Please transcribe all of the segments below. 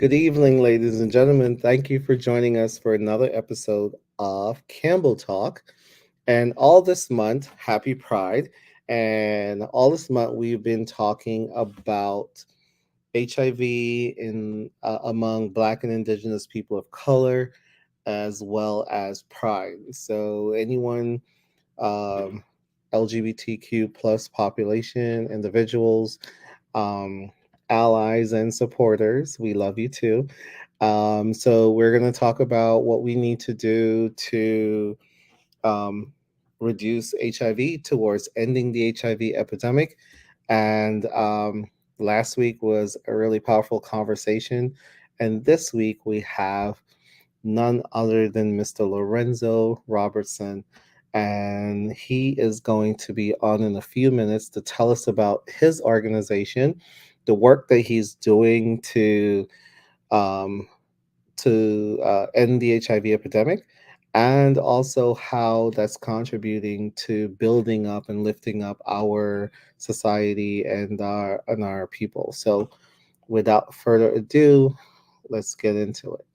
Good evening, ladies and gentlemen. Thank you for joining us for another episode of Campbell Talk. And all this month, happy Pride. And all this month, we've been talking about HIV among Black and Indigenous people of color, as well as Pride. So, anyone um, LGBTQ plus population, individuals, um, allies, and supporters. We love you too. So we're going to talk about what we need to do to um, reduce HIV towards ending the HIV epidemic. And last week was a really powerful conversation. And this week we have none other than Mr. Lorenzo Robertson. And he is going to be on in a few minutes to tell us about his organization, the work that he's doing um, to end the HIV epidemic, and also how that's contributing to building up and lifting up our society and our people. So, without further ado, let's get into it.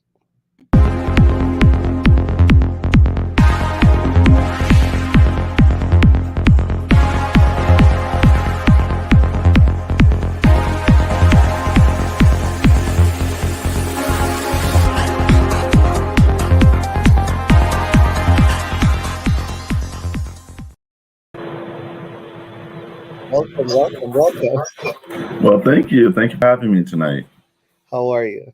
Welcome, welcome, welcome. Well, thank you. Thank you for having me tonight. How are you?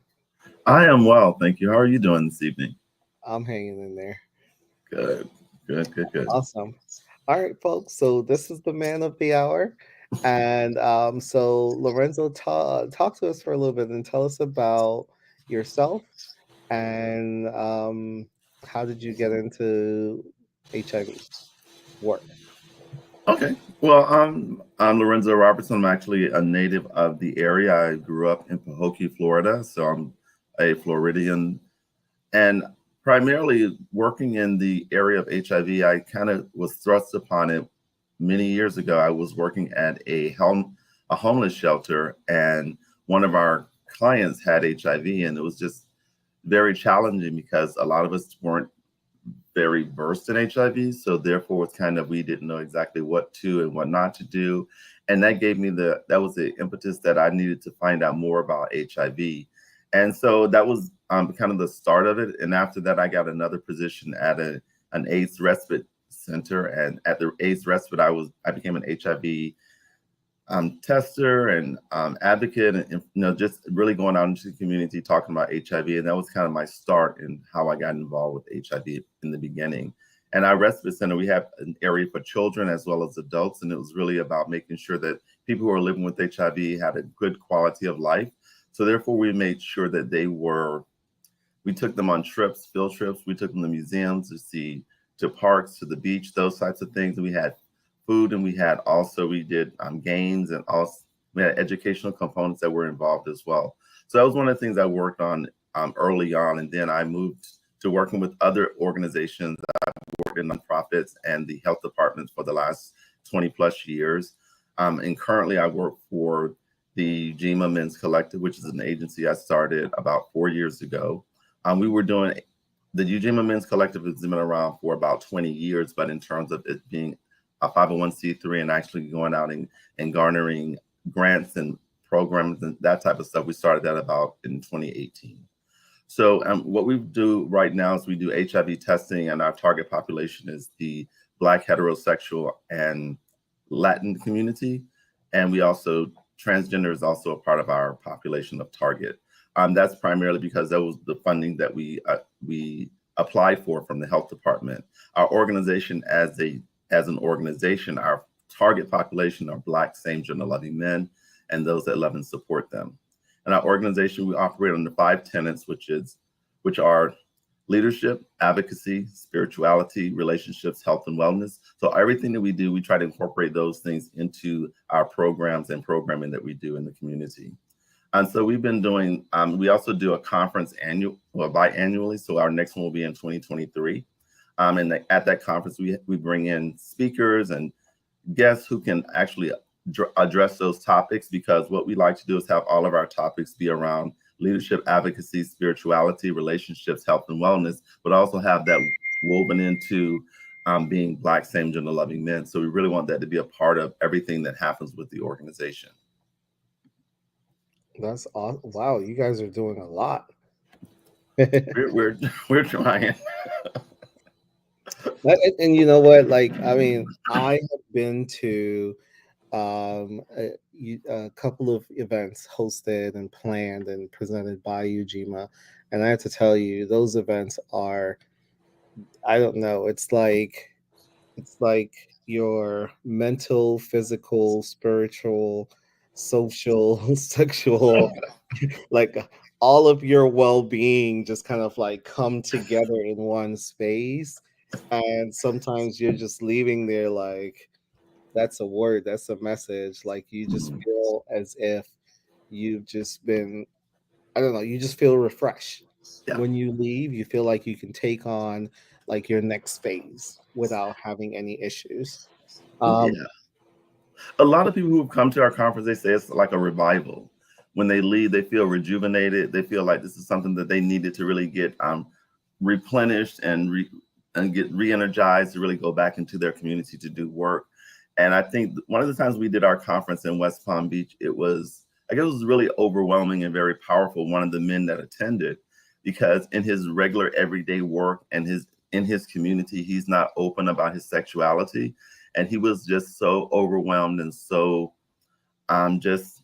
I am well, thank you. How are you doing this evening? I'm hanging in there. Good, good. Awesome. All right, folks. So this is the man of the hour, and so Lorenzo, talk to us for a little bit and tell us about yourself and how did you get into HIV work? Okay. Well, I'm Lorenzo Robertson. I'm actually a native of the area. I grew up in Pahokee, Florida, so I'm a Floridian. And primarily working in the area of HIV, I kind of was thrust upon it many years ago. I was working at a homeless shelter, and one of our clients had HIV, and it was just very challenging because a lot of us weren't very versed in HIV. So therefore it's kind of, we didn't know exactly what to and what not to do. And that gave me that was the impetus that I needed to find out more about HIV. And so that was kind of the start of it. And after that, I got another position at an AIDS respite center. And at the AIDS respite, I became an HIV tester and advocate, and just really going out into the community talking about HIV. And that was kind of my start in how I got involved with HIV in the beginning. And our respite center, we have an area for children as well as adults, and it was really about making sure that people who are living with HIV had a good quality of life. So therefore, we made sure that we took them on trips, field trips. We took them to museums to parks, to the beach, those types of things. And we had food, and we did games, and also we had educational components that were involved as well. So that was one of the things I worked on early on, and then I moved to working with other organizations. I've worked in nonprofits and the health departments for the last 20 plus years, and currently I work for the Jima Men's Collective, which is an agency I started about 4 years ago. We were doing the Ujima Men's Collective has been around for about 20 years, but in terms of it being a 501c3 and actually going out and garnering grants and programs and that type of stuff, we started that about in 2018. So what we do right now is we do HIV testing, and our target population is the Black heterosexual and Latin community. And we also, transgender is also a part of our population of target. That's primarily because that was the funding that we applied for from the health department. Our organization as an organization, our target population are Black same-gender loving men and those that love and support them. In our organization, we operate under 5 tenets, which are leadership, advocacy, spirituality, relationships, health, and wellness. So everything that we do, we try to incorporate those things into our programs and programming that we do in the community. And so we've been doing, we also do a conference biannually. So our next one will be in 2023. And at that conference, we bring in speakers and guests who can actually address those topics, because what we like to do is have all of our topics be around leadership, advocacy, spirituality, relationships, health, and wellness, but also have that woven into being Black same gender loving men. So we really want that to be a part of everything that happens with the organization. That's awesome. Wow, you guys are doing a lot. We're trying. And you know what? Like, I mean, I have been to a couple of events hosted and planned and presented by Ujima, and I have to tell you, those events are, I don't know, it's like your mental, physical, spiritual, social, sexual, like all of your well-being just kind of like come together in one space. And sometimes you're just leaving there like, that's a word, that's a message. Like you just Mhm. feel as if you've just been, I don't know, you just feel refreshed. Yeah. When you leave, you feel like you can take on like your next phase without having any issues. Um, Yeah. A lot of people who have come to our conference, they say it's like a revival. When they leave, they feel rejuvenated. They feel like this is something that they needed to really get replenished and get re-energized to really go back into their community to do work. And I think one of the times we did our conference in West Palm Beach, I guess it was really overwhelming and very powerful. One of the men that attended, because in his regular everyday work and his in his community, he's not open about his sexuality, and he was just so overwhelmed and so just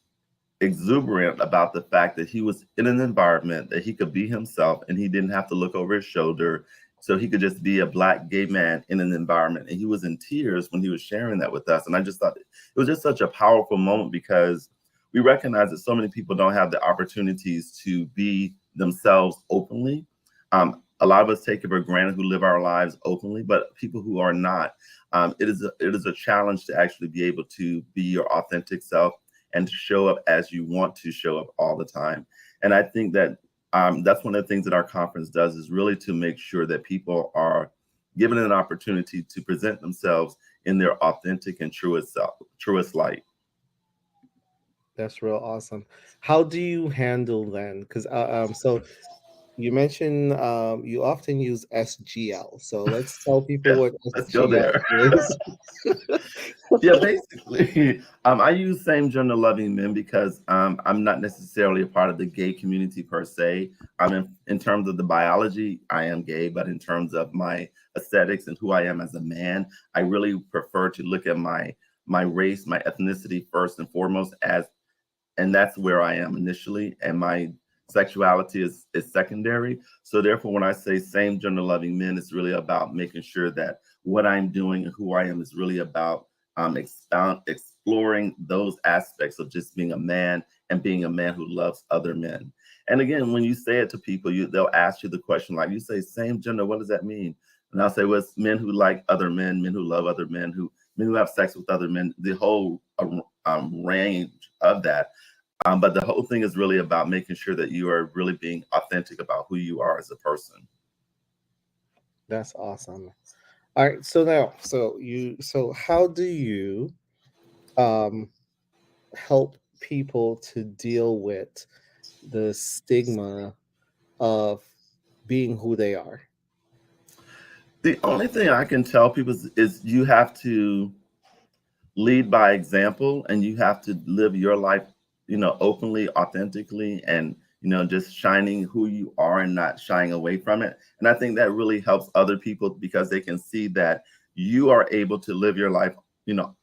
exuberant about the fact that he was in an environment that he could be himself and he didn't have to look over his shoulder. So he could just be a Black gay man in an environment. And he was in tears when he was sharing that with us. And I just thought it was just such a powerful moment, because we recognize that so many people don't have the opportunities to be themselves openly. A lot of us take it for granted who live our lives openly, but people who are not, it is a challenge to actually be able to be your authentic self and to show up as you want to show up all the time. And I think that that's one of the things that our conference does, is really to make sure that people are given an opportunity to present themselves in their authentic and truest self, truest light. that's real awesome. How do you handle then? Because so you mentioned you often use SGL. So let's tell people Yeah, what let's go SGL there. is. Yeah, basically, I use same gender loving men because I'm not necessarily a part of the gay community per se. In terms of the biology, I am gay, but in terms of my aesthetics and who I am as a man, I really prefer to look at my race, my ethnicity first and foremost, and that's where I am initially, and my sexuality is secondary. So therefore, when I say same gender loving men, it's really about making sure that what I'm doing and who I am is really about exploring those aspects of just being a man and being a man who loves other men. And again, when you say it to people, they'll ask you the question, like, you say same gender, what does that mean? And I'll say, well, it's men who like other men who love other men who have sex with other men, the whole range of that. But the whole thing is really about making sure that you are really being authentic about who you are as a person. That's awesome. All right. So now, so how do you um help people to deal with the stigma of being who they are? The only thing I can tell people is you have to lead by example, and you have to live your life, openly, authentically, and just shining who you are and not shying away from it. And I think that really helps other people, because they can see that you are able to live your life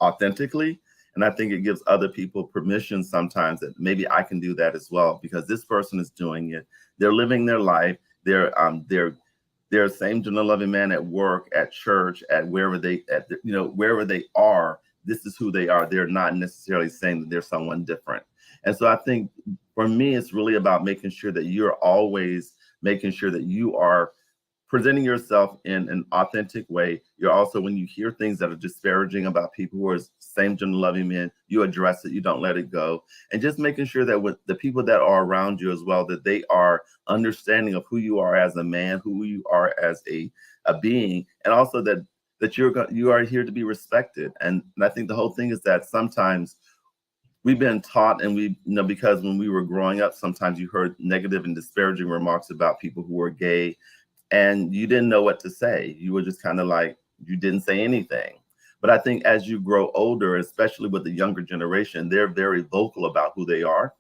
authentically. And I think it gives other people permission sometimes that maybe I can do that as well, because this person is doing it, they're living their life, they're same gender loving man at work, at church, at wherever wherever they are. This is who they are. They're not necessarily saying that they're someone different. And so I think for me, it's really about making sure that you're always making sure that you are presenting yourself in an authentic way. You're also, when you hear things that are disparaging about people who are same gender loving men, you address it, you don't let it go. And just making sure that with the people that are around you as well, that they are understanding of who you are as a man, who you are as a being, and also that you are here to be respected. And I think the whole thing is that sometimes we've been taught, and because when we were growing up, sometimes you heard negative and disparaging remarks about people who were gay, and you didn't know what to say. You were just kind of like, you didn't say anything. But I think as you grow older, especially with the younger generation, they're very vocal about who they are,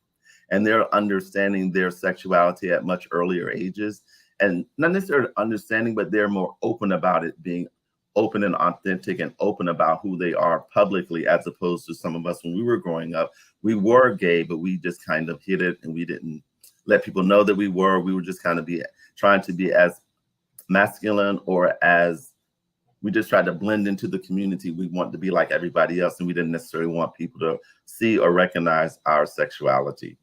and they're understanding their sexuality at much earlier ages. And not necessarily understanding, but they're more open about it, being open and authentic and open about who they are publicly, as opposed to some of us when we were growing up. We were gay, but we just kind of hid it, and we didn't let people know that we were. We were just kind of trying to be as masculine, or as we just tried to blend into the community. We want to be like everybody else, and we didn't necessarily want people to see or recognize our sexuality.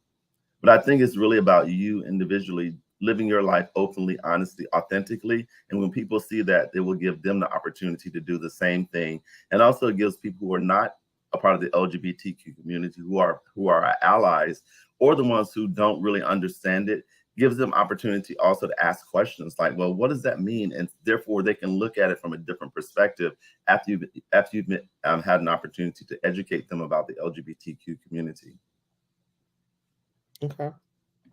But I think it's really about you individually living your life openly, honestly, authentically. And when people see that, they will give them the opportunity to do the same thing. And also it gives people who are not a part of the LGBTQ community, who are our allies, or the ones who don't really understand it, gives them opportunity also to ask questions like, well, what does that mean? And therefore they can look at it from a different perspective after you've had an opportunity to educate them about the LGBTQ community. Okay,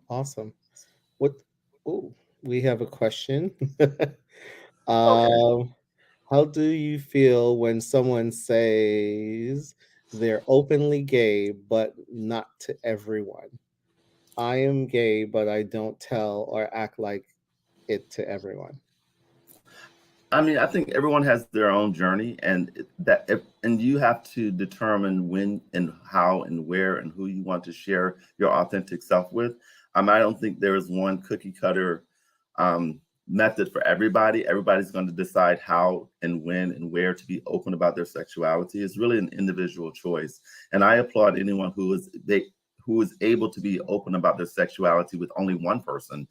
awesome. What? Oh, we have a question. Okay. um, how do you feel when someone says they're openly gay, but not to everyone? I am gay, but I don't tell or act like it to everyone. I mean, I think everyone has their own journey, and you have to determine when and how and where and who you want to share your authentic self with. I don't think there is one cookie cutter method for everybody. Everybody's going to decide how and when and where to be open about their sexuality. It's really an individual choice, and I applaud anyone who is able to be open about their sexuality with only one person,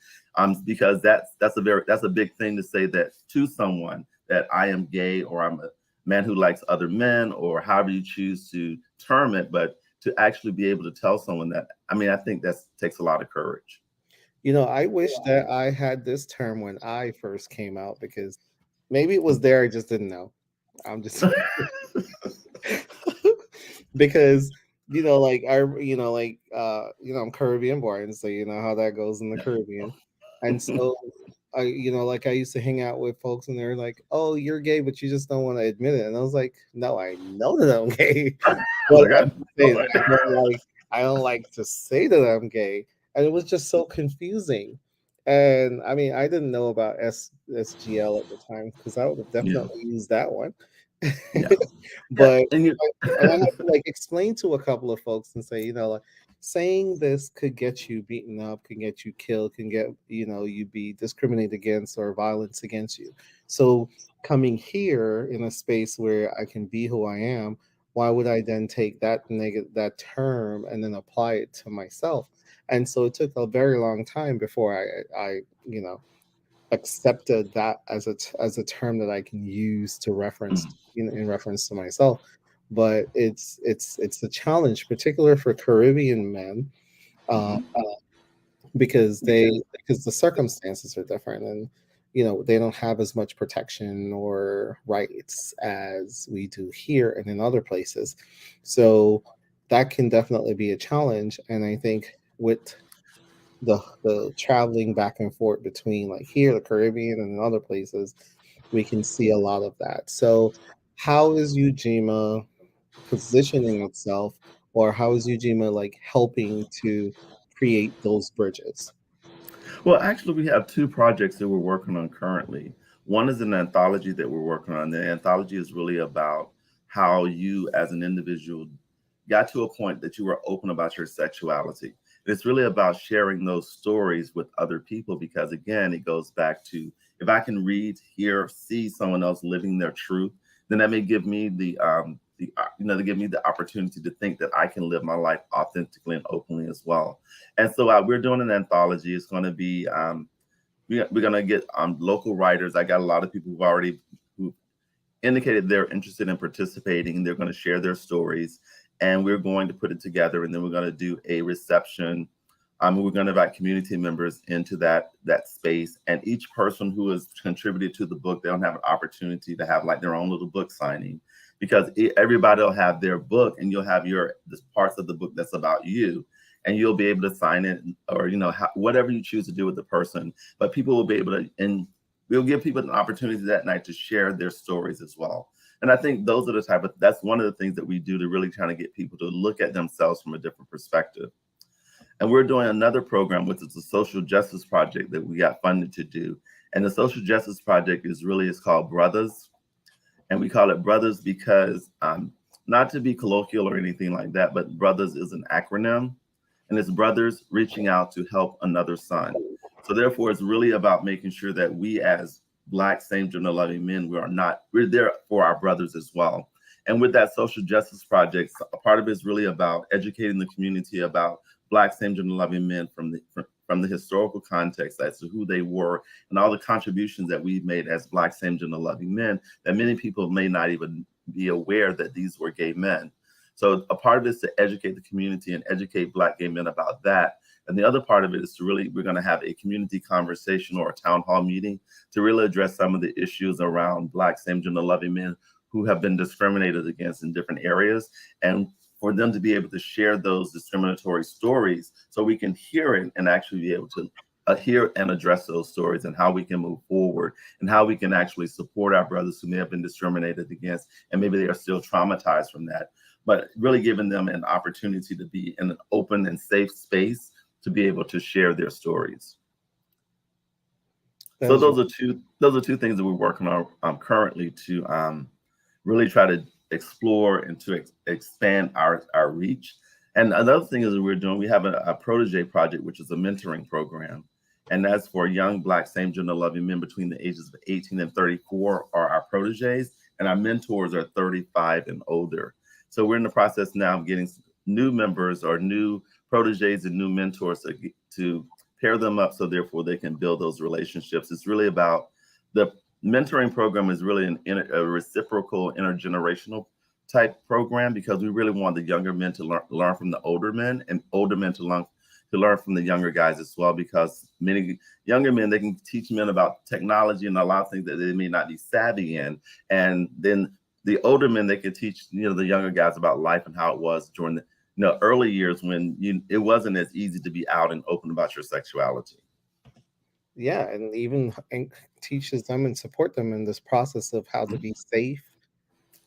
because that's a big thing to say that to someone, that I am gay, or I'm a man who likes other men, or however you choose to term it. But to actually be able to tell someone that, I mean, I think that takes a lot of courage. I wish that I had this term when I first came out, because maybe it was there, I just didn't know. I'm just because like I'm Caribbean born, so you know how that goes in the Caribbean. And so like I used to hang out with folks and they're like, "Oh, you're gay, but you just don't want to admit it." And I was like, "No, I know that I'm gay, but Like, I know that. I don't like to say that I'm gay." And it was just so confusing. And I mean, I didn't know about SGL at the time, because I would have Yeah, definitely used that one. yeah, yeah, But and you. and I had to like explain to a couple of folks and say, like, saying this could get you beaten up, can get you killed, can get you be discriminated against or violence against you. So coming here in a space where I can be who I am, why would I then take that term and then apply it to myself? And so it took a very long time before I accepted that as a term that I can use to reference in reference to myself. But it's a challenge, particular for Caribbean men, uh, Mhm. because the circumstances are different, and they don't have as much protection or rights as we do here and in other places. So that can definitely be a challenge. And I think with the traveling back and forth between like here, the Caribbean, and in other places, we can see a lot of that. So, how is Ujima positioning itself, or how is Ujima like helping to create those bridges? Well, actually, we have two projects that we're working on currently. One is an anthology that we're working on. The anthology is really about how you, as an individual, got to a point that you were open about your sexuality. It's really about sharing those stories with other people, because, again, it goes back to, if I can read, hear, see someone else living their truth, then that may give me they give me the opportunity to think that I can live my life authentically and openly as well. And so we're doing an anthology. It's going to be we're going to get local writers. I got a lot of people who indicated they're interested in participating. They're going to share their stories, and we're going to put it together. And then we're going to do a reception. We're going to invite community members into that space, and each person who has contributed to the book, they'll have an opportunity to have like their own little book signing. because everybody will have their book, and you'll have your the parts of the book that's about you, and you'll be able to sign it, or whatever you choose to do with the person. But people will be able to, and we'll give people an opportunity that night to share their stories as well. And I think those are the that's one of the things that we do to really try to get people to look at themselves from a different perspective. And we're doing another program, which is a social justice project that we got funded to do. And the social justice project is called Brothers. And we call it Brothers because, not to be colloquial or anything like that, but Brothers is an acronym, and it's brothers reaching out to help another son. So therefore, it's really about making sure that we, as Black same gender loving men, we're there for our brothers as well. And with that social justice project, a part of it is really about educating the community about Black same gender loving men from the historical context as to who they were and all the contributions that we've made as Black same gender loving men, that many people may not even be aware that these were gay men. So a part of it is to educate the community and educate Black gay men about that. And the other part of it is we're going to have a community conversation or a town hall meeting to really address some of the issues around Black same gender loving men who have been discriminated against in different areas, and for them to be able to share those discriminatory stories so we can hear it and actually be able to hear and address those stories, and how we can move forward, and how we can actually support our brothers who may have been discriminated against and maybe they are still traumatized from that, but really giving them an opportunity to be in an open and safe to be able to share their stories. So those are two things that we're working on currently to really try to explore and to expand our reach. And another thing is that we have a protege project, which is a mentoring program. And that's for young Black same gender loving men between the ages of 18 and 34 are our proteges, and our mentors are 35 and older. So we're in the process now of getting new members or new proteges and new mentors to pair them up, so therefore they can build those relationships. It's really about the mentoring program is really a reciprocal intergenerational type program, because we really want the younger men to learn from the older men, and older men to learn from the younger guys as well, because many younger men, they can teach men about technology and a lot of things that they may not be savvy in. And then the older men, they can teach, the younger guys about life and how it was during the early years when it wasn't as easy to be out and open about your sexuality. Yeah, and even teaches them and support them in this process of how to be safe,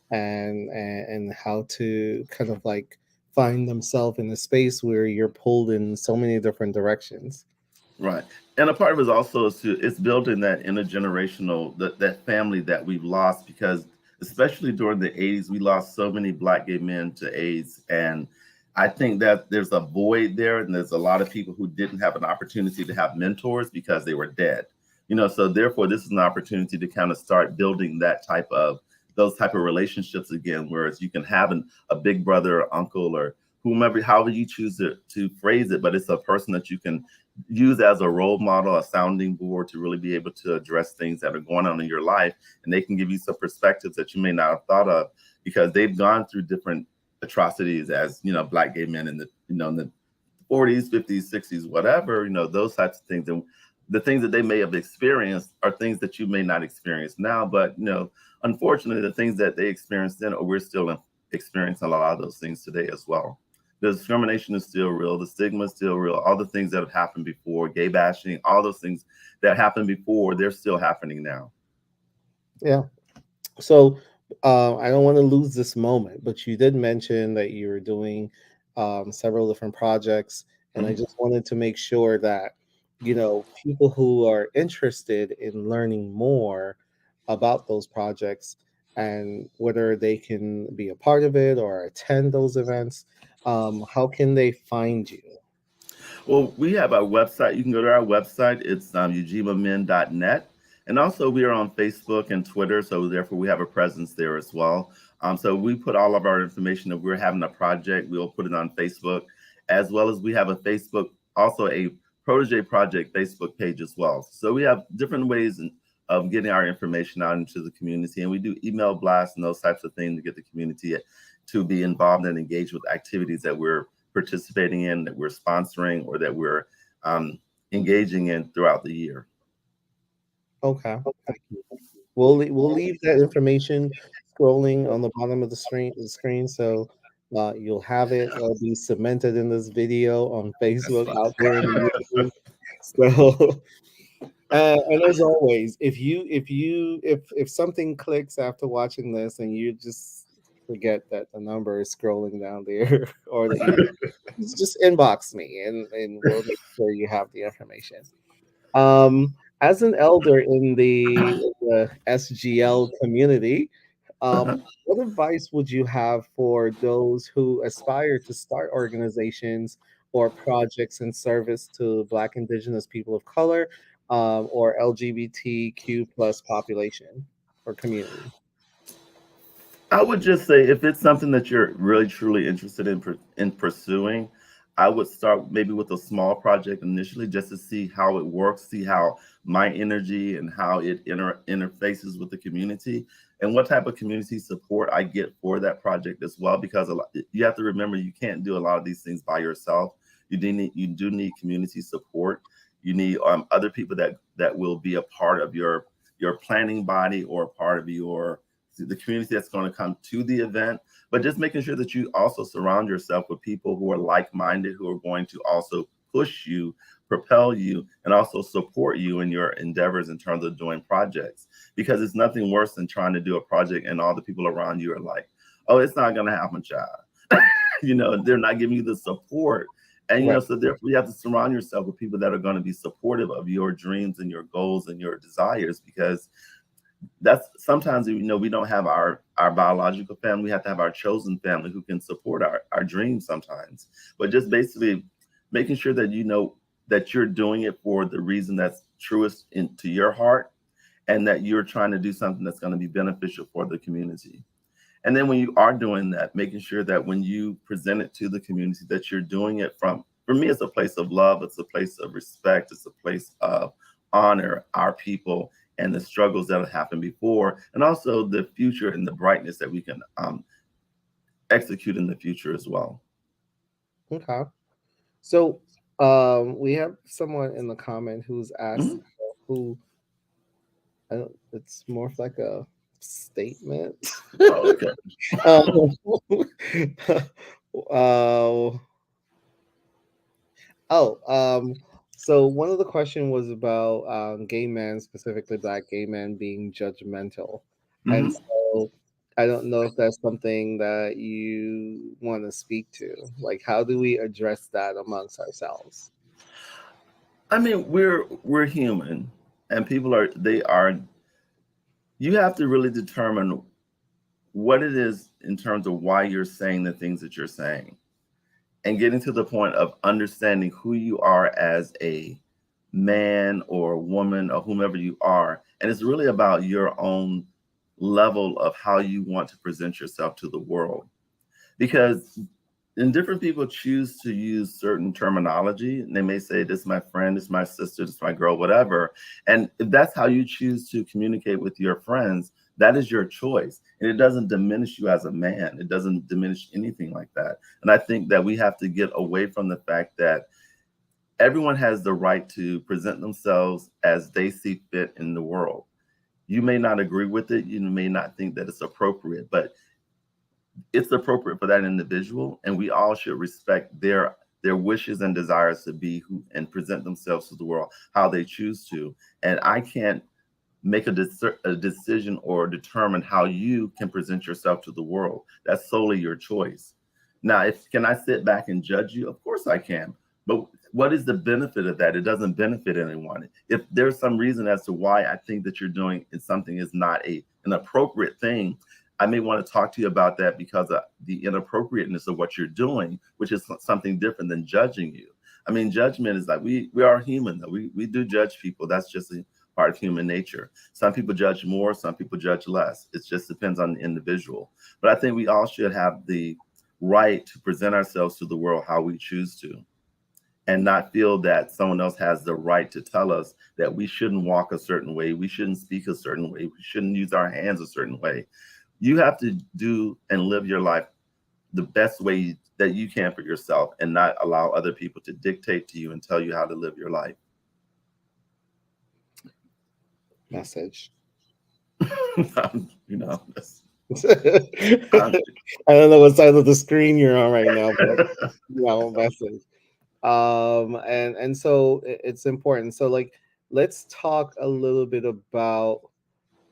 and how to kind of like find themselves in a space where you're pulled in so many different directions. Right. And a part of it is also it's building that intergenerational, that family that we've lost, because especially during the 80s, we lost so many Black gay men to AIDS. And I think that there's a void there, and there's a lot of people who didn't have an opportunity to have mentors because they were dead. So therefore this is an opportunity to kind of start building those type of relationships again, whereas you can have a big brother or uncle or whomever, however you choose to phrase it, but it's a person that you can use as a role model, a sounding board, to really be able to address things that are going on in your life. And they can give you some perspectives that you may not have thought of, because they've gone through different atrocities as, Black gay men in the 40s, 50s, 60s, whatever, those types of things. And the things that they may have experienced are things that you may not experience now. But, unfortunately, the things that they experienced then, or we're still experiencing a lot of those things today as well. The discrimination is still real. The stigma is still real. All the things that have happened before, gay bashing, all those things that happened before, they're still happening now. Yeah. So I don't want to lose this moment, but you did mention that you were doing several different projects, and I Mhm. just wanted to make sure that people who are interested in learning more about those projects, and whether they can be a part of it or attend those events, how can they find you? Well, we have our website. You can go to our website. It's ujimamen.net. And also, we are on Facebook and Twitter. So, therefore, we have a presence there as well. So, we put all of our information. If we're having a project, we'll put it on Facebook, as well as we have a Facebook, also a Protege Project Facebook page as well. So, we have different ways of getting our information out into the community. And we do email blasts and those types of things to get the community to be involved and engaged with activities that we're participating in, that we're sponsoring, or that we're engaging in throughout the year. Okay. Thank you. We'll leave that information scrolling on the bottom of the screen. So you'll have it. It'll be cemented in this video on That's Facebook fine. out there in the universe. So and as always, if something clicks after watching this and you just forget that the number is scrolling down there or that you just inbox me and we'll make sure you have the information. As an elder in the SGL community, Uh-huh. what advice would you have for those who aspire to start organizations or projects in service to Black, Indigenous people of color, or LGBTQ plus population or community? I would just say if it's something that you're really truly interested in pursuing, I would start maybe with a small project initially just to see how it works, see how my energy and how it interfaces with the community and what type of community support I get for that project as well. Because you have to remember you can't do a lot of these things by yourself. You do need community support. You need other people that will be a part of your planning body or a part of the community that's going to come to the event, but just making sure that you also surround yourself with people who are like-minded, who are going to also push you, propel you, and also support you in your endeavors in terms of doing projects. Because it's nothing worse than trying to do a project and all the people around you are like, oh, it's not going to happen, child. They're not giving you the support. And, Right. so therefore you have to surround yourself with people that are going to be supportive of your dreams and your goals and your desires, because that's sometimes we don't have our biological family. We have to have our chosen family who can support our dreams sometimes. But just basically making sure that that you're doing it for the reason that's truest into your heart, and that you're trying to do something that's going to be beneficial for the community. And then when you are doing that, making sure that when you present it to the community, that you're doing it for me, it's a place of love, it's a place of respect, it's a place of honor our people and the struggles that have happened before, and also the future and the brightness that we can execute in the future as well. Okay. So we have someone in the comment who's asked Mhm. who I don't, it's more of like a statement. Oh, okay. um, uh, oh, so one of the question was about gay men, specifically Black gay men, being judgmental, and Mhm. so I don't know if that's something that you want to speak to. Like, how do we address that amongst ourselves? I mean, we're human, and people are they are. You have to really determine what it is in terms of why you're saying the things that you're saying, and getting to the point of understanding who you are as a man or woman or whomever you are. And it's really about your own level of how you want to present yourself to the world. Because and different people choose to use certain terminology, and they may say, this is my friend, this is my sister, this is my girl, whatever. And if that's how you choose to communicate with your friends, that is your choice. And it doesn't diminish you as a man. It doesn't diminish anything like that. And I think that we have to get away from the fact that everyone has the right to present themselves as they see fit in the world. You may not agree with it, you may not think that it's appropriate, but it's appropriate for that individual, and we all should respect their wishes and desires to be who and present themselves to the world how they choose to. And I can't make a decision or determine how you can present yourself to the world. That's solely your choice. Now, if can I sit back and judge you? Of course I can. But what is the benefit of that? It doesn't benefit anyone. If there's some reason as to why I think that you're doing something is not an appropriate thing, I may want to talk to you about that, because of the inappropriateness of what you're doing, which is something different than judging you. I mean, judgment is like we are human, though. We do judge people. That's just a part of human nature. Some people judge more, some people judge less. It just depends on the individual. But I think we all should have the right to present ourselves to the world how we choose to, and not feel that someone else has the right to tell us that we shouldn't walk a certain way, we shouldn't speak a certain way, we shouldn't use our hands a certain way. You have to do and live your life the best way that you can for yourself, and not allow other people to dictate to you and tell you how to live your life. Message. you know, that's, Um, I don't know what side of the screen you're on right now, but message. And so it's important. So like, let's talk a little bit about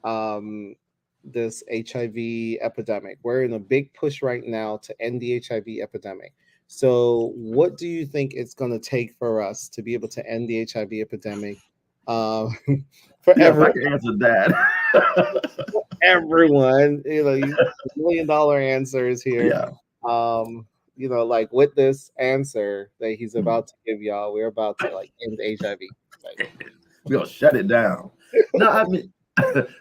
um this HIV epidemic. We're in a big push right now to end the HIV epidemic. So, what do you think it's going to take for us to be able to end the HIV epidemic? Um, for yeah, if I can answer that. everyone, you $1 million answers here. Yeah. Like with this answer that he's Hmm. about to give y'all, we're about to like end HIV. Like, We're gonna shut it down. No, I mean,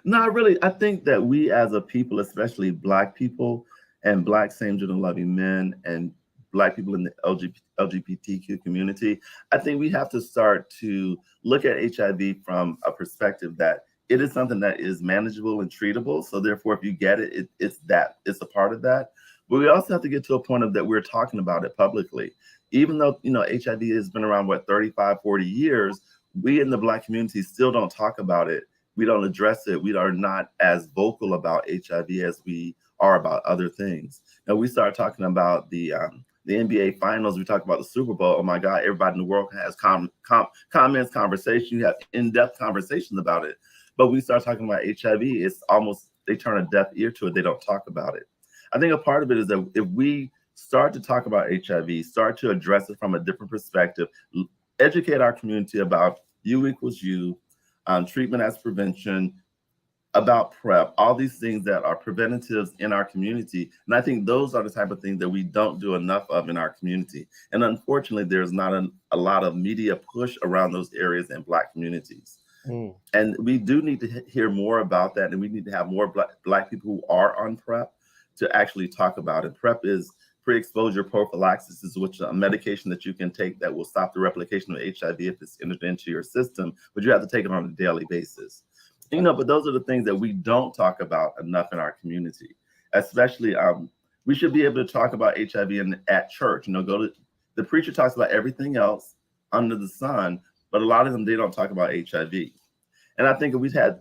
no, really, I think that we as a people, especially Black people and Black same gender loving men and Black people in the LGBTQ community, I think we have to start to look at HIV from a perspective that it is something that is manageable and treatable. So therefore, if you get it, it's a part of that. But we also have to get to a point of that we're talking about it publicly. Even though, HIV has been around, 35, 40 years, we in the Black community still don't talk about it. We don't address it. We are not as vocal about HIV as we are about other things. Now we start talking about the NBA finals. We talk about the Super Bowl. Oh my God, everybody in the world has comments, conversation. You have in-depth conversations about it. But we start talking about HIV, it's almost, they turn a deaf ear to it. They don't talk about it. I think a part of it is that if we start to talk about HIV, start to address it from a different perspective, educate our community about U equals U, treatment as prevention, about PrEP, all these things that are preventatives in our community. And I think those are the type of things that we don't do enough of in our community. And unfortunately, there's not a lot of media push around those areas in Black communities. mm, And we do need to hear more about that. And we need to have more Black people who are on PrEP to actually talk about it. PrEP is pre-exposure prophylaxis, is which a medication that you can take that will stop the replication of HIV if it's entered into your system, but you have to take it on a daily basis. But those are the things that we don't talk about enough in our community. Especially, we should be able to talk about HIV at church. Go to the preacher talks about everything else under the sun, but a lot of them, they don't talk about HIV. And I think if we had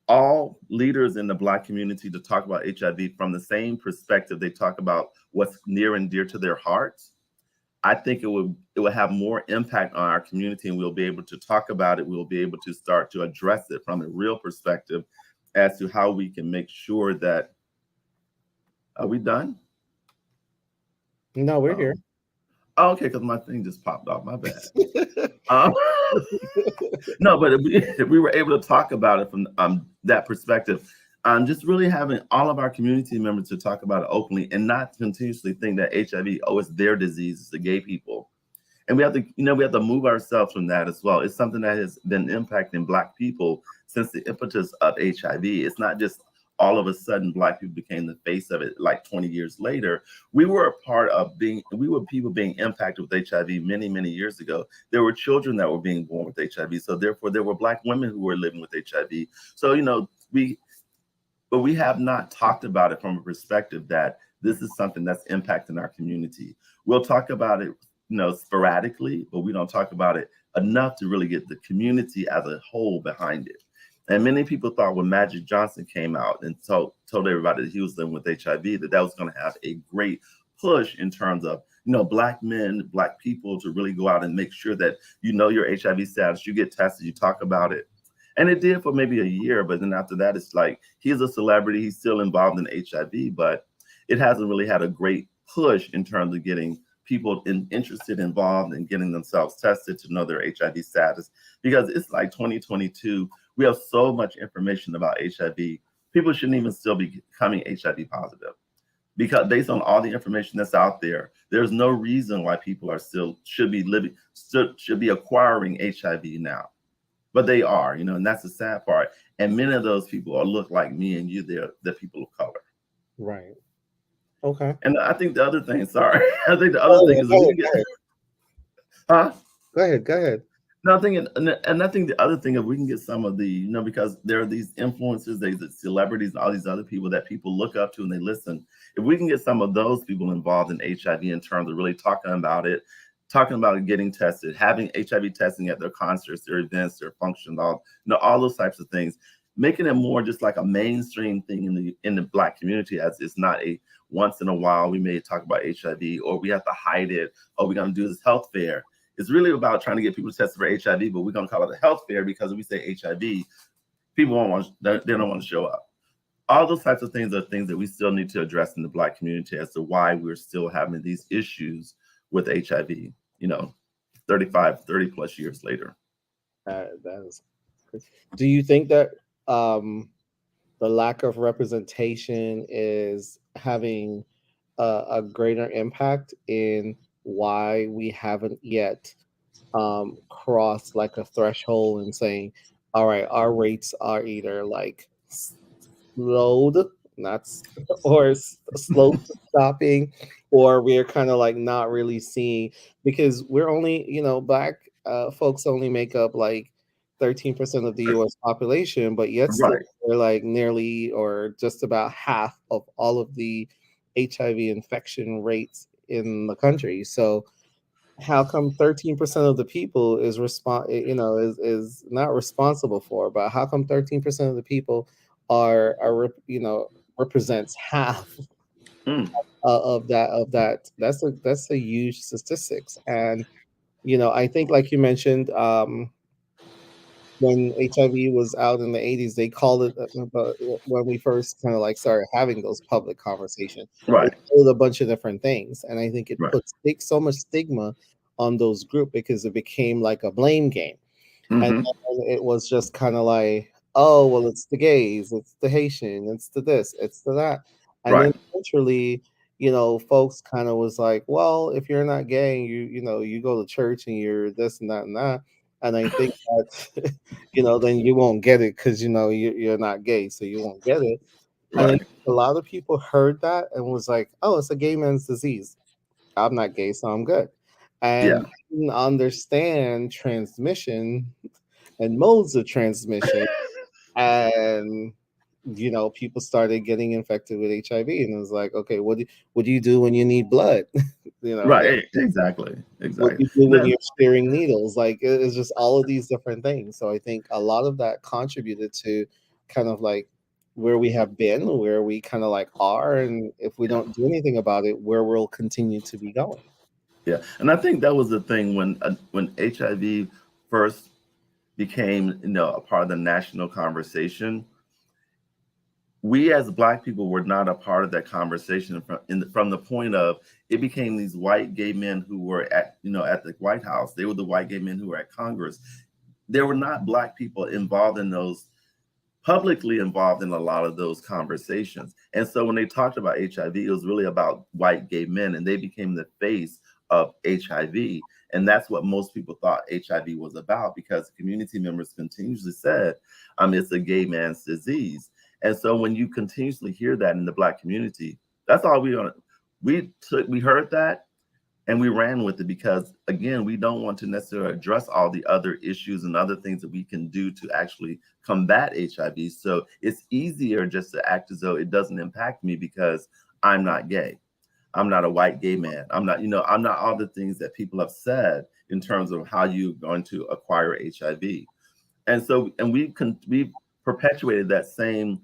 all leaders in the Black community to talk about HIV from the same perspective, they talk about what's near and dear to their hearts, I think it would have more impact on our community, and we'll be able to talk about it. We'll be able to start to address it from a real perspective as to how we can make sure that, are we done? no, we're here. Um, oh, okay, because my thing just popped off. My bad. Um, no, but if we were able to talk about it from that perspective, just really having all of our community members to talk about it openly and not continuously think that HIV, oh, it's their disease, it's the gay people. And we have to move ourselves from that as well. It's something that has been impacting Black people since the impetus of HIV. It's not just all of a sudden Black people became the face of it like 20 years later. We were a part of we were people being impacted with HIV many, many years ago. There were children that were being born with HIV. So therefore there were Black women who were living with HIV. So, but we have not talked about it from a perspective that this is something that's impacting our community. We'll talk about it, sporadically, but we don't talk about it enough to really get the community as a whole behind it. And many people thought when Magic Johnson came out and told everybody that he was living with HIV, that was going to have a great push in terms of, Black men, Black people to really go out and make sure that your HIV status, you get tested, you talk about it. And it did for maybe a year, but then after that, it's like he's a celebrity, he's still involved in HIV, but it hasn't really had a great push in terms of getting people interested, involved, in getting themselves tested to know their HIV status. Because it's like 2022, we have so much information about HIV. People shouldn't even still be becoming HIV positive. Because based on all the information that's out there, there's no reason why people should be acquiring HIV now. But they are, and that's the sad part. And many of those people look like me and you. They're the people of color. Right. Okay. And I think the other thing, sorry, I think the other Oh, thing is we can get, huh? go ahead. Go ahead. No, I think, and I think the other thing, if we can get some of the, because there are these influencers, these celebrities, all these other people that people look up to and they listen. If we can get some of those people involved in HIV in terms of really talking about getting tested, having HIV testing at their concerts, their events, their functions, all those types of things. making it more just like a mainstream thing in the Black community, as it's not a once in a while we may talk about HIV, or we have to hide it, or we're going to do this health fair. It's really about trying to get people tested for HIV, but we're going to call it a health fair because if we say HIV, people won't want, they don't want to show up. All those types of things are things that we still need to address in the Black community as to why we're still having these issues with HIV, 30 plus years later. That is. Do you think that the lack of representation is having a greater impact in why we haven't yet crossed like a threshold and saying, all right, our rates are either like slowed, not or slow to stopping, or we're kind of like not really seeing, because we're only, Black folks only make up like 13% of the US population, but yet still Right. we're like nearly or just about half of all of the HIV infection rates in the country. So how come 13% of the people is not responsible for, but how come 13% of the people represents half Mm. of that? That's a huge statistics. And I think, like you mentioned, when HIV was out in the 80s, they called it, but when we first kind of like started having those public conversations, they Right. called it a bunch of different things. And I think it Right. puts so much stigma on those groups because it became like a blame game. And Hmm. then it was just kind of like, oh, well, it's the gays, it's the Haitian, it's the this, it's the that. And then Right. eventually, folks kind of was like, well, if you're not gay, you go to church and you're this and that and that. And I think that, then you won't get it because, you're not gay, so you won't get it. And I think Right. a lot of people heard that and was like, oh, it's a gay man's disease. I'm not gay, so I'm good. Yeah. And didn't understand transmission and modes of transmission. And people started getting infected with HIV, and it was like, okay, what do you do when you need blood? Like, Right. Exactly. what Exactly. do you do when No, you're sharing needles? Like, it's just all of these different things. So I think a lot of that contributed to kind of like where we have been, where we kind of like are, and if we yeah. don't do anything about it, where we'll continue to be going. Yeah. And I think that was the thing when HIV first became, a part of the national conversation. We as Black people were not a part of that conversation from the point of it became these white gay men who were at the White House. They were the white gay men who were at Congress. There were not Black people involved in those, publicly involved in a lot of those conversations. And so when they talked about HIV, it was really about white gay men, and they became the face of HIV. And that's what most people thought HIV was about, because community members continuously said, it's a gay man's disease. And so when you continuously hear that in the Black community, that's all we heard that, and we ran with it, because again, we don't want to necessarily address all the other issues and other things that we can do to actually combat HIV. So it's easier just to act as though it doesn't impact me because I'm not gay. I'm not a white gay man. I'm not all the things that people have said in terms of how you're going to acquire HIV. And so, and we perpetuated that same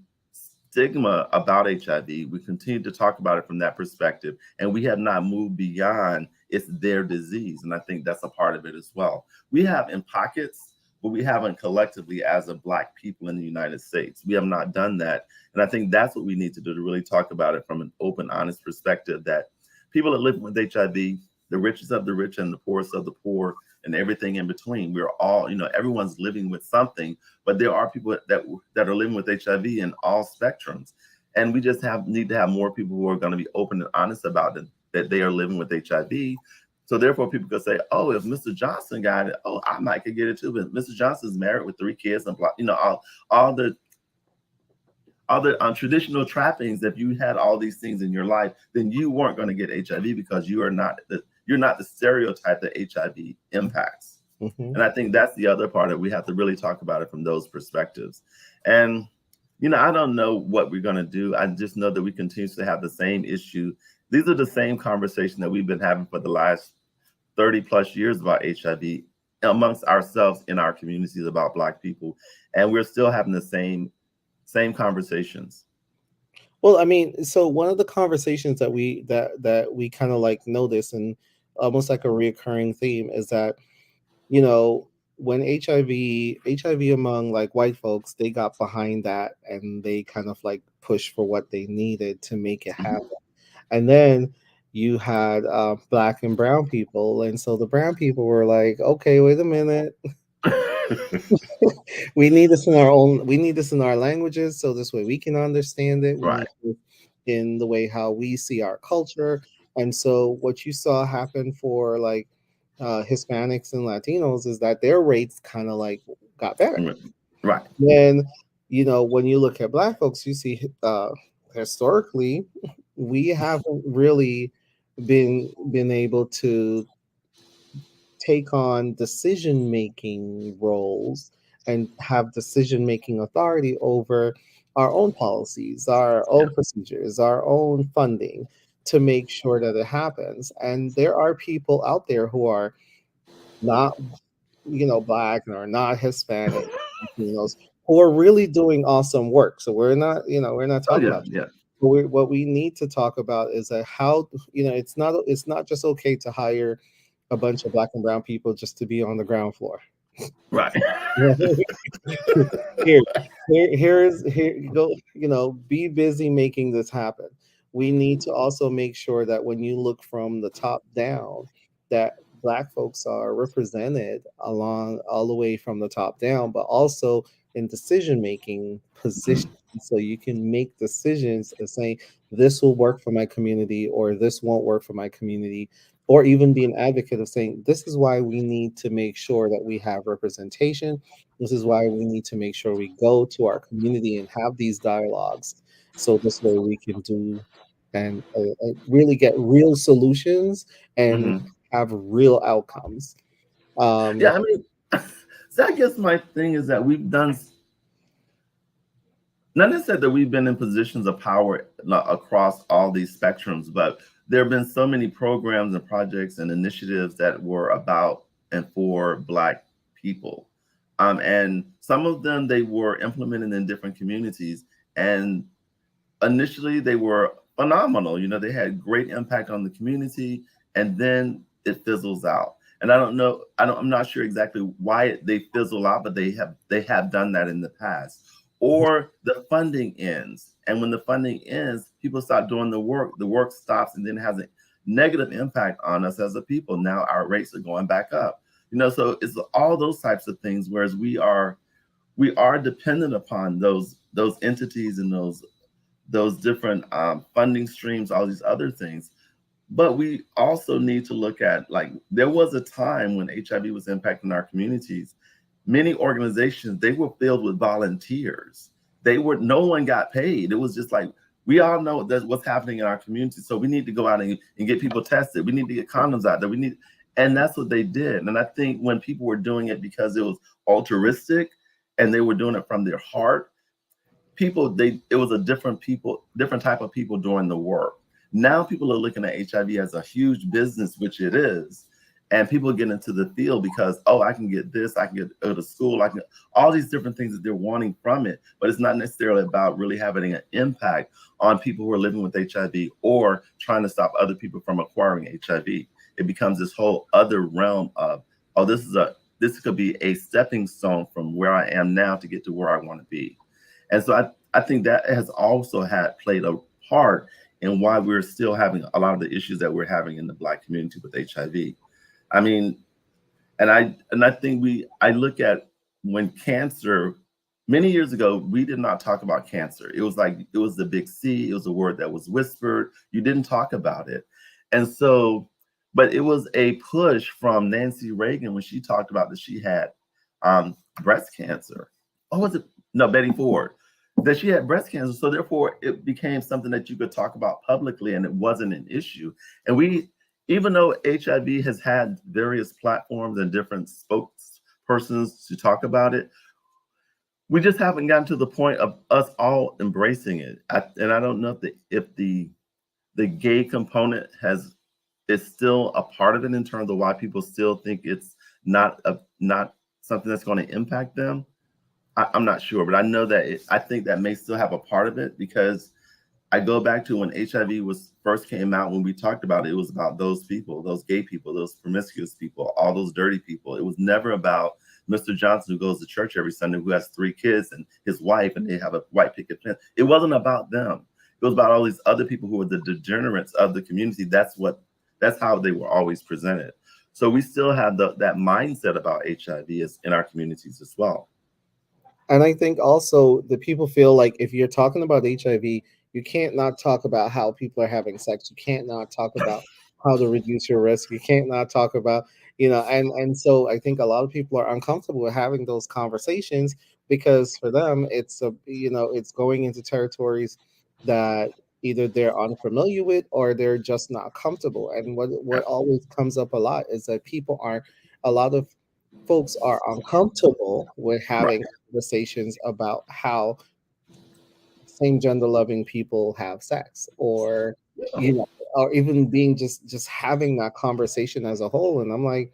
stigma about HIV. We continue to talk about it from that perspective, and we have not moved beyond it's their disease. And I think that's a part of it as well. We have in pockets, but we haven't collectively as a Black people in the United States. We have not done that. And I think that's what we need to do, to really talk about it from an open, honest perspective, that people that live with HIV, the richest of the rich and the poorest of the poor, and everything in between, we're all, everyone's living with something, but there are people that are living with HIV in all spectrums. And we just need to have more people who are going to be open and honest about it, that they are living with HIV. So therefore, people could say, "Oh, if Mr. Johnson got it, oh, I might could get it too." But Mr. Johnson's married with 3 kids, and all the traditional trappings. If you had all these things in your life, then you weren't going to get HIV, because you're not the stereotype that HIV impacts. Mm-hmm. And I think that's the other part that we have to really talk about it from those perspectives. And I don't know what we're going to do. I just know that we continue to have the same issue. These are the same conversation that we've been having for the last 30 plus years about HIV amongst ourselves in our communities about Black people. And we're still having the same same conversations. Well, I mean, so one of the conversations that we kind of like notice, and almost like a reoccurring theme, is that, you know, when HIV among like white folks, they got behind that and they kind of like pushed for what they needed to make it Mhm. happen. And then you had black and brown people, and so the brown people were like, okay, wait a minute, we need this in our languages, so this way we can understand it. We Right. need it in the way how we see our culture. And so what you saw happen for like Hispanics and Latinos is that their rates kind of like got better. Right. Then, you know, when you look at black folks, you see historically we haven't really been able to take on decision making roles and have decision making authority over our own policies, our Yeah. own procedures, our own funding to make sure that it happens. And there are people out there who are not, you know, black or not Hispanic, Latinos, who are really doing awesome work. So we're not, you know, we're not Oh talking yeah. about. Yeah. What we need to talk about is that how, you know, it's not just okay to hire a bunch of black and brown people just to be on the ground floor. Right. here, here you go. You know, be busy making this happen. We need to also make sure that when you look from the top down, that black folks are represented along all the way from the top down, but also in decision making positions. So you can make decisions and saying this will work for my community or this won't work for my community, or even be an advocate of saying this is why we need to make sure that we have representation. This is why we need to make sure we go to our community and have these dialogues, so this way we can do and really get real solutions and Hmm. have real outcomes. Yeah. Um, I mean, so I guess my thing is that we've done, not necessarily that we've been in positions of power across all these spectrums, but there have been so many programs and projects and initiatives that were about and for Black people. And some of them they were implemented in different communities. And initially they were phenomenal. You know, they had great impact on the community, and then it fizzles out. And I don't know, I'm not sure exactly why they fizzle out, but they have done that in the past. Or the funding ends, and when the funding ends, people stop doing the work. The work stops, and then it has a negative impact on us as a people. Now our rates are going back up. You know, so it's all those types of things. Whereas we are dependent upon those entities and those different funding streams, all these other things. But we also need to look at, like, there was a time when HIV was impacting our communities. Many organizations, they were filled with volunteers. No one got paid. It was just like, we all know that's what's happening in our community. So we need to go out and get people tested. We need to get condoms out there. And that's what they did. And I think when people were doing it because it was altruistic and they were doing it from their heart, it was a different type of people doing the work. Now people are looking at HIV as a huge business, which it is. And people get into the field because, oh, I can get this, I can go to school, I can all these different things that they're wanting from it. But it's not necessarily about really having an impact on people who are living with HIV or trying to stop other people from acquiring HIV. It becomes this whole other realm of, oh, this could be a stepping stone from where I am now to get to where I want to be. And so I think that has also played a part in why we're still having a lot of the issues that we're having in the Black community with HIV. I mean, and I think I look at when cancer, many years ago, we did not talk about cancer. It was like it was the big C, it was a word that was whispered. You didn't talk about it. And so, but it was a push from Nancy Reagan when she talked about that she had breast cancer. Oh, was it? No, Betty Ford, that she had breast cancer. So therefore, it became something that you could talk about publicly, and it wasn't an issue. And even though HIV has had various platforms and different spokespersons to talk about it, we just haven't gotten to the point of us all embracing it. And I don't know if the gay component is still a part of it in terms of why people still think it's not something that's going to impact them. I'm not sure, but I know that I think that may still have a part of it, because I go back to when HIV was first came out. When we talked about it, it was about those people, those gay people, those promiscuous people, all those dirty people. It was never about Mr. Johnson, who goes to church every Sunday, who has 3 kids and his wife, and they have a white picket fence. It wasn't about them. It was about all these other people who were the degenerates of the community. That's how they were always presented. So we still have that mindset about HIV is in our communities as well. And I think also the people feel like if you're talking about HIV, you can't not talk about how people are having sex. You can't not talk about how to reduce your risk. You can't not talk about, and so I think a lot of people are uncomfortable with having those conversations because for them it's going into territories that either they're unfamiliar with or they're just not comfortable. And what always comes up a lot is that a lot of folks are uncomfortable with Right. having conversations about how same gender loving people have sex, or Yeah. you know or even being just having that conversation as a whole. And I'm like,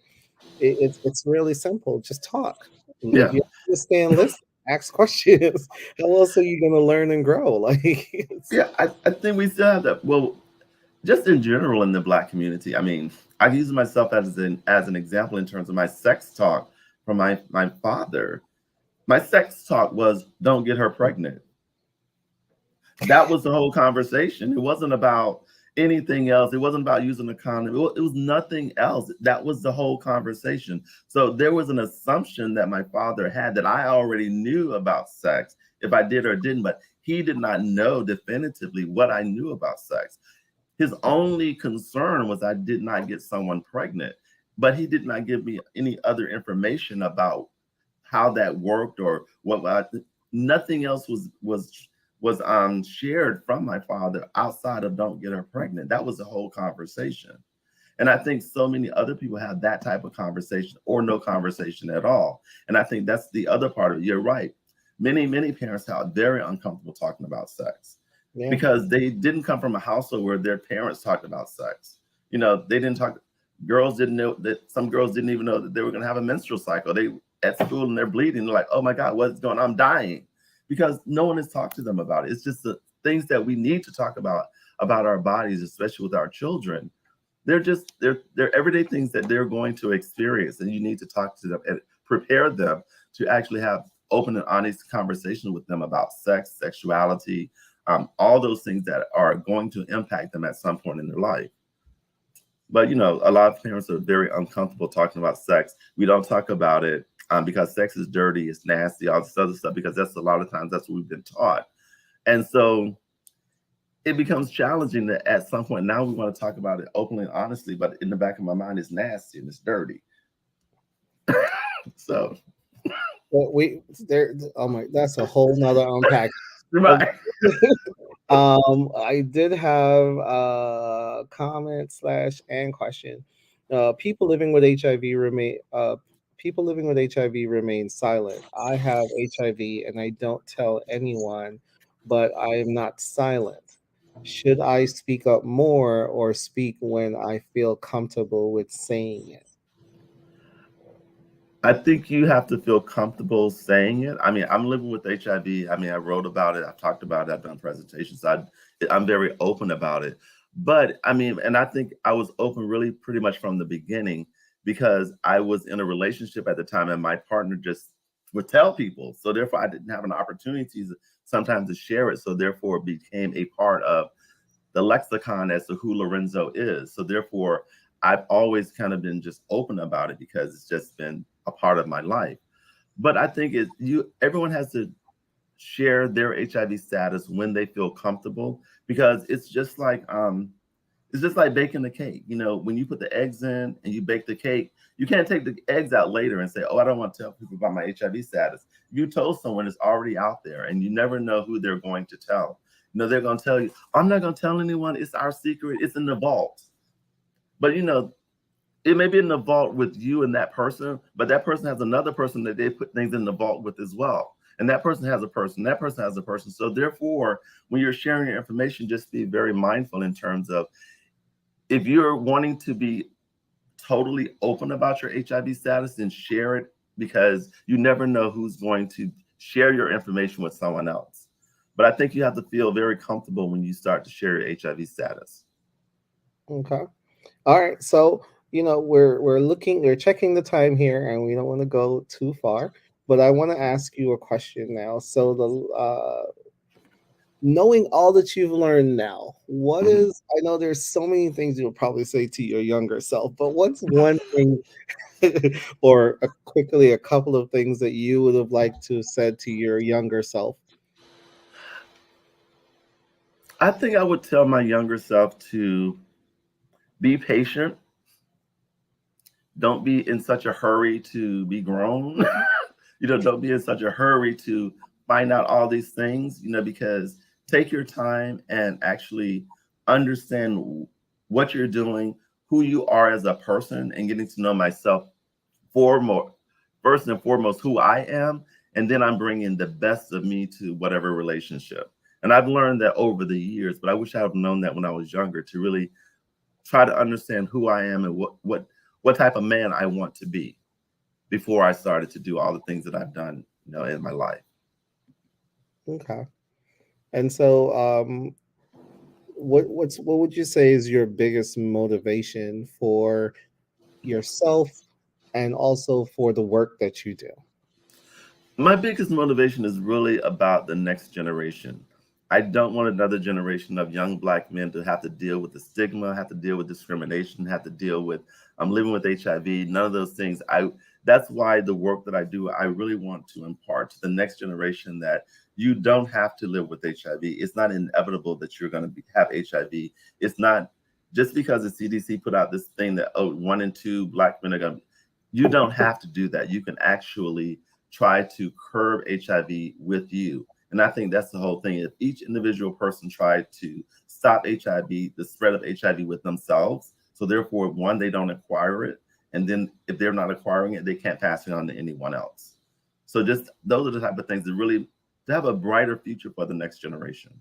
it's really simple. Just talk. If Yeah. you understand, listen, ask questions. How else are you going to learn and grow? Like it's Yeah. I think we still have that. Well, just in general in the Black community. I mean, I use myself as an example in terms of my sex talk from my father. My sex talk was, don't get her pregnant. That was the whole conversation. It wasn't about anything else. It wasn't about using a condom. It was nothing else. That was the whole conversation. So there was an assumption that my father had that I already knew about sex, if I did or didn't, but he did not know definitively what I knew about sex. His only concern was I did not get someone pregnant, but he did not give me any other information about how that worked or nothing else was shared from my father outside of don't get her pregnant. That was the whole conversation. And I think so many other people have that type of conversation or no conversation at all. And I think that's the other part of it. You're right. Many parents are very uncomfortable talking about sex yeah. because they didn't come from a household where their parents talked about sex. They didn't talk. Girls didn't know that. Some girls didn't even know that they were going to have a menstrual cycle. They at school and they're bleeding. They're like, "Oh my God, what's going on? I'm dying," because no one has talked to them about it. It's just the things that we need to talk about our bodies, especially with our children. They're everyday things that they're going to experience, and you need to talk to them and prepare them to actually have open and honest conversation with them about sex, sexuality, all those things that are going to impact them at some point in their life. But a lot of parents are very uncomfortable talking about sex. We don't talk about it because sex is dirty, it's nasty, all this other stuff. Because that's a lot of times that's what we've been taught, and so it becomes challenging that at some point now we want to talk about it openly and honestly. But in the back of my mind, it's nasty and it's dirty. So But we there. Oh my, that's a whole nother unpack. Uh, right. I did have a comment slash and question. People living with HIV remain. People living with HIV remain silent. I have HIV and I don't tell anyone, but I am not silent. Should I speak up more or speak when I feel comfortable with saying it? I think you have to feel comfortable saying it. I mean, I'm living with HIV. I mean, I wrote about it. I've talked about it. I've done presentations. I'm very open about it. But I mean, and I think I was open really pretty much from the beginning because I was in a relationship at the time and my partner just would tell people. So therefore, I didn't have an opportunity sometimes to share it. So therefore, it became a part of the lexicon as to who Lorenzo is. So therefore, I've always kind of been just open about it because it's just been a part of my life. But I think everyone has to share their HIV status when they feel comfortable, because it's just like baking the cake. When you put the eggs in and you bake the cake, you can't take the eggs out later and say, "Oh, I don't want to tell people about my HIV status." You told someone, it's already out there, and you never know who they're going to tell. They're going to tell you, "I'm not going to tell anyone. It's our secret. It's in the vault." But it may be in the vault with you and that person, but that person has another person that they put things in the vault with as well. And that person has a person, that person has a person. So therefore, when you're sharing your information, just be very mindful in terms of, if you're wanting to be totally open about your HIV status, then share it, because you never know who's going to share your information with someone else. But I think you have to feel very comfortable when you start to share your HIV status. Okay. All right. So, we're checking the time here, and we don't want to go too far. But I want to ask you a question now. So, knowing all that you've learned now, what Mhm. is? I know there's so many things you'll probably say to your younger self, but what's one thing, or quickly a couple of things that you would have liked to have said to your younger self? I think I would tell my younger self to be patient. Don't be in such a hurry to be grown. Don't be in such a hurry to find out all these things, because take your time and actually understand what you're doing, who you are as a person, and getting to know myself for more, first and foremost, who I am. And then I'm bringing the best of me to whatever relationship. And I've learned that over the years, but I wish I had known that when I was younger to really try to understand who I am and what type of man I want to be before I started to do all the things that I've done, in my life. Okay. And so, what would you say is your biggest motivation for yourself and also for the work that you do? My biggest motivation is really about the next generation. I don't want another generation of young Black men to have to deal with the stigma, have to deal with discrimination, have to deal with living with HIV. None of those things. That's why the work that I do, I really want to impart to the next generation that you don't have to live with HIV. It's not inevitable that you're going to have HIV. It's not just because the CDC put out this thing that 1 in 2 Black men are going to. You don't have to do that. You can actually try to curb HIV with you. And I think that's the whole thing. If each individual person tried to stop HIV, the spread of HIV with themselves, so therefore, one, they don't acquire it. And then if they're not acquiring it, they can't pass it on to anyone else. So just those are the type of things that really to have a brighter future for the next generation.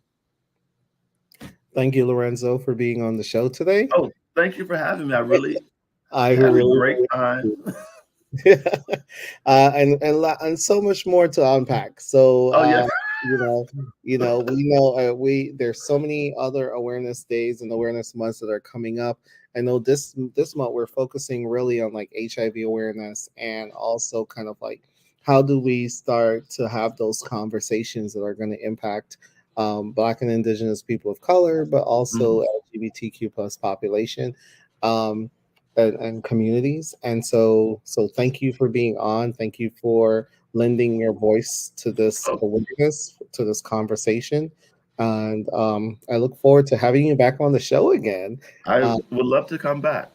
Thank you, Lorenzo, for being on the show today. Oh, thank you for having me. I really I had a really, great time. and so much more to unpack. So, Oh yeah. we know we there's so many other awareness days and awareness months that are coming up. I know this month we're focusing really on like HIV awareness, and also kind of like how do we start to have those conversations that are going to impact Black and Indigenous people of color, but also Mhm. LGBTQ plus population. Um, and communities. And so thank you for being on. Thank you for lending your voice to this Oh, awareness, to this conversation. And I look forward to having you back on the show again. I Uh, would love to come back.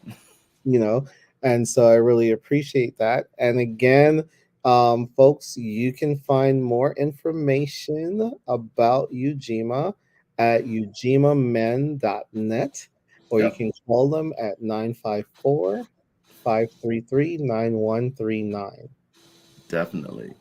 you know, and so I really appreciate that. And again, folks, you can find more information about Ujima at ujimamen.net, or you Yep. can call them at 954-533-9139. Definitely.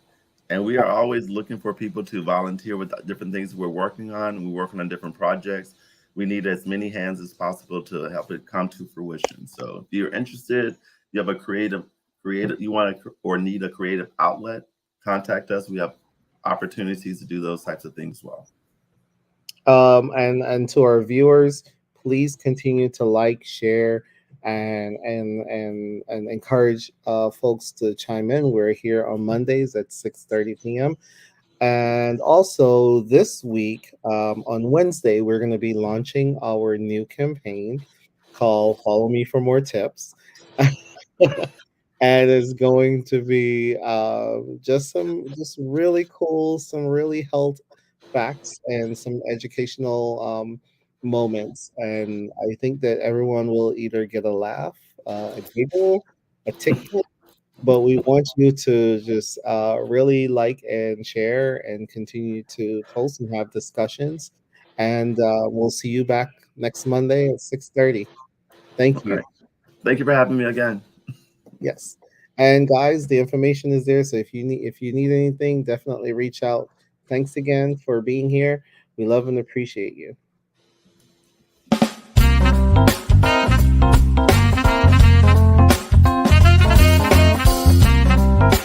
And we are always looking for people to volunteer with different things we're working on. We're working on different projects. We need as many hands as possible to help it come to fruition. So if you're interested, you have a creative, you want to or need a creative outlet, contact us. We have opportunities to do those types of things well. And to our viewers, please continue to like, share, and encourage folks to chime in. We're here on Mondays at 6:30 p.m. And also this week, on Wednesday, we're going to be launching our new campaign called "Follow Me for More Tips." And it's going to be just really cool, some really health facts and some educational moments. And I think that everyone will either get a laugh, a giggle, a tickle, but we want you to just really like and share and continue to post and have discussions. And we'll see you back next Monday at 6:30. Thank you. Okay. Thank you for having me again. Yes. And guys, the information is there. So if you need anything, definitely reach out. Thanks again for being here. We love and appreciate you.